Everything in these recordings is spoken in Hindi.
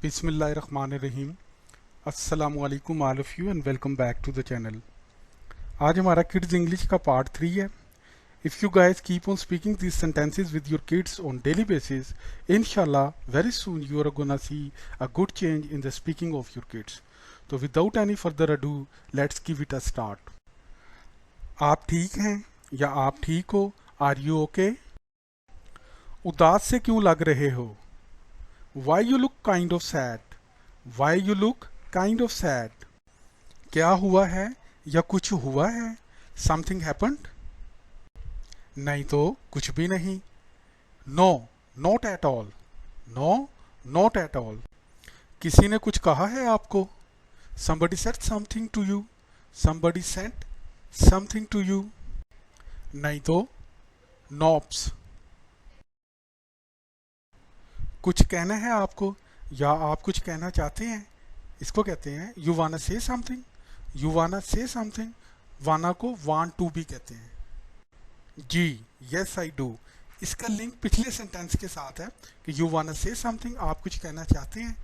बिस्मिल्लाहिर्रहमानिर्रहीम। अस्सलामु अलैकुम all of you and welcome back to the channel. आज हमारा किड्स इंग्लिश का पार्ट 3 है। If you guys keep on speaking these sentences with your kids on daily basis, इंशाल्लाह very soon you are gonna see a good change in the speaking of your kids. तो without any further ado let's give it a start. आप ठीक हैं या आप ठीक हो? Are you okay? उदास से क्यों लग रहे हो? Why you look kind of sad? Why you look kind of sad? क्या हुआ है या कुछ हुआ है? Something happened? नहीं तो कुछ भी नहीं। No, not at all. No, not at all. किसी ने कुछ कहा है आपको? somebody said something to you। somebody said something to you। नहीं तो नॉप्स। कुछ कहना है आपको या आप कुछ कहना चाहते हैं, इसको कहते हैं यू वाना से समथिंग। यू वाना से समथिंग। वाना को वांट टू भी कहते हैं। जी, यस आई डू। इसका लिंक पिछले सेंटेंस के साथ है कि यू वाना से समथिंग, आप कुछ कहना चाहते हैं,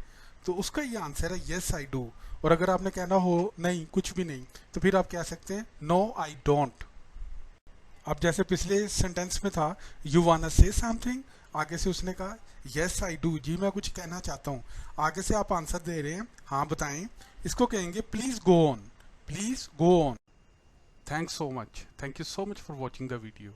तो उसका ये आंसर है यस आई डू। और अगर आपने कहना हो नहीं कुछ भी नहीं, तो फिर आप कह सकते हैं नो आई डोंट। अब जैसे पिछले सेंटेंस में था यू वाना से समथिंग, आगे से उसने कहा यस आई डू, जी मैं कुछ कहना चाहता हूँ। आगे से आप आंसर दे रहे हैं हाँ बताएं, इसको कहेंगे please go on. Please go on. Thanks so much. Thank you so much for watching the video.